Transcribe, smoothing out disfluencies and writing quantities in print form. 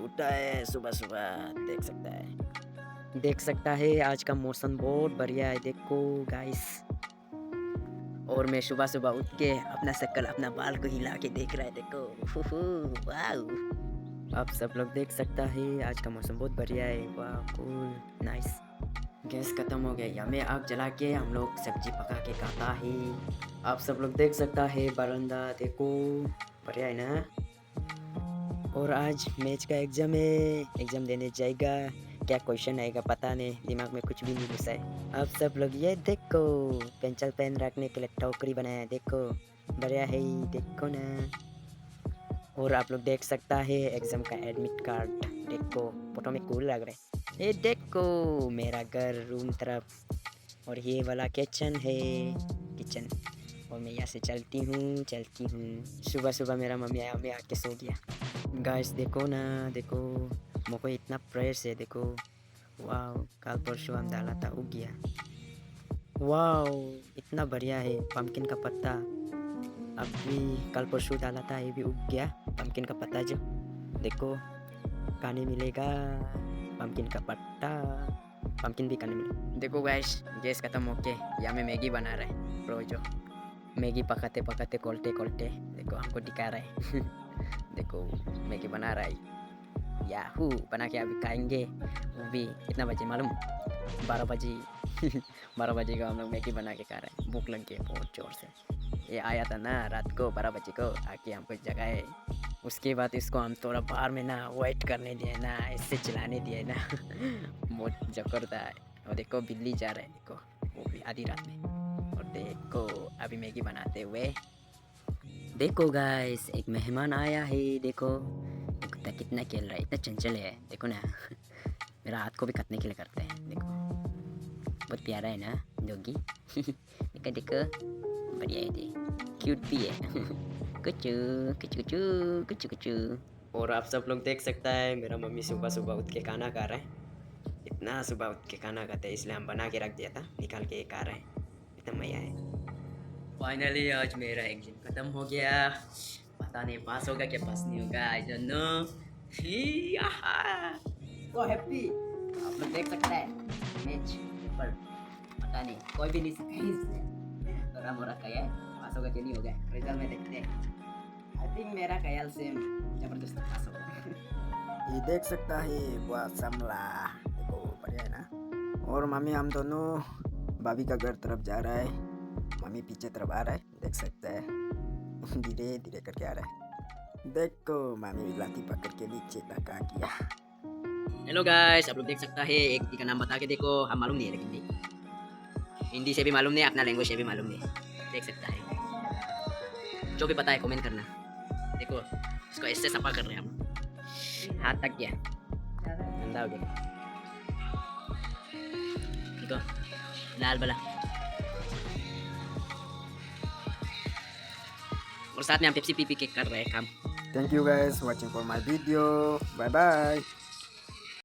उठा है सुबह सुबह, देख सकता है आज का मौसम बहुत बढ़िया है, देखो गाइस। और मैं सुबह सुबह उठ के अपना शक्ल अपना बाल को हिला के देख रहा है, देखो। वाह, आप सब लोग देख सकता है आज का मौसम बहुत बढ़िया है। वाह, कूल, नाइस। गैस खत्म हो गया, हमें आग जला के हम लोग सब्जी पका के खाता है। आप सब लोग देख सकता है बरंदा, देखो बढ़िया है ना। और आज मैच का एग्जाम है, एग्जाम देने जाएगा। क्या क्वेश्चन आएगा पता नहीं, दिमाग में कुछ भी नहीं घुसा है। आप सब लोग ये देखो, पेंसिल पेन रखने के लिए टोकरी बनाया है, देखो बढ़िया है, देखो ना। और आप लोग देख सकता है एग्जाम का एडमिट कार्ड, देखो फोटो में कूल लग रहा है। ये देखो मेरा घर रूम तरफ, और ये वाला किचन है, किचन। और मैं यहाँ से चलती हूँ। सुबह सुबह मेरा मम्मी आया, मैं आके सो गया। गाइस देखो ना, देखो मुझको इतना फ्रेश है, देखो। वाह, कल परसों हम डाला था, उग गया। वाह, इतना बढ़िया है। पम्पकिन का पत्ता अभी कल परसों डाला था, ये भी उग गया। पम्पकिन का पत्ता जो देखो खाने मिलेगा, पम्पकिन का पत्ता, पम्पकिन भी खाने मिलेगा। देखो गाइस, गैस खत्म होके यहाँ में मैगी बना रहा है ब्रो, जो मैगी पकाते पकाते कोल्टे कोल्टे देखो हमको दिखा रहा है। देखो मैगी बना रहा है, याहू बना के अभी खाएंगे। वो भी कितना बजे मालूम, 12 बजे। 12 बजे का हम लोग मैगी बना के खा रहे हैं, भूख लग गई बहुत जोर से। ये आया था ना रात को 12 बजे को, आके हमको जगाए। उसके बाद इसको हम थोड़ा बाहर में ना वेट करने दिए ना, इससे चिल्लाने दिए ना। बहुत जकड़ता है। और देखो बिल्ली जा रहा है, देखो वो भी आधी रात में। और देखो अभी मैगी बनाते हुए, देखो गाइस एक मेहमान आया है, देखो कुत्ता कितना खेल रहा है, इतना चंचल है, देखो ना। मेरा हाथ को भी खतने के लिए करता है, देखो बहुत प्यारा है ना डॉगी। देखो देखो बढ़िया है, ये क्यूट भी है। कुचू कुचू कुचू कुचू कुचू। और आप सब लोग देख सकता है मेरा मम्मी सुबह सुबह उठ के खाना खा रहा है। इतना सुबह उठ के खाना खाता है, इसलिए हम बना के रख दिया था, निकाल के खा रहे हैं, इतना मजा है। फाइनली आज मेरा एग्जाम खत्म हो गया। पता नहीं पास होगा क्या पास नहीं होगा, I don't know. So happy, आप लोग देख सकते हैं मैच पेपर। पता नहीं कोई भी नहीं सीखा इससे, थोड़ा मोरा ख्याल पास होगा कि नहीं होगा, रिजल्ट में देखते हैं। आई थिंक मेरा ख्याल से जबरदस्त पास होगा। ये देख सकता है बुआ समला, देखो बढ़िया है ना। और मम्मी हम दोनों भाभी का घर तरफ जा रहा है, मम्मी पीछे तरफ आ रहा है, देख सकता है। धीरे धीरे करके आ रहा है, देखो मम्मी लाठी पकड़ के नीचे तक आ गया। हेलो गाइस, आप लोग देख सकता है एक का नाम बता के देखो, हम मालूम नहीं है लेकिन हिंदी से भी मालूम नहीं, अपना लैंग्वेज से भी मालूम नहीं, देख सकता है। जो भी पता है कमेंट करना। देखो इसको ऐसे सफा कर रहे हैं हम, हाथ तक गया, गंदा हो गया। देखो लाल वाला, और साथ में हम पेप्सी पी पी के कर रहे हैं काम। Thank you guys watching for my video, bye bye.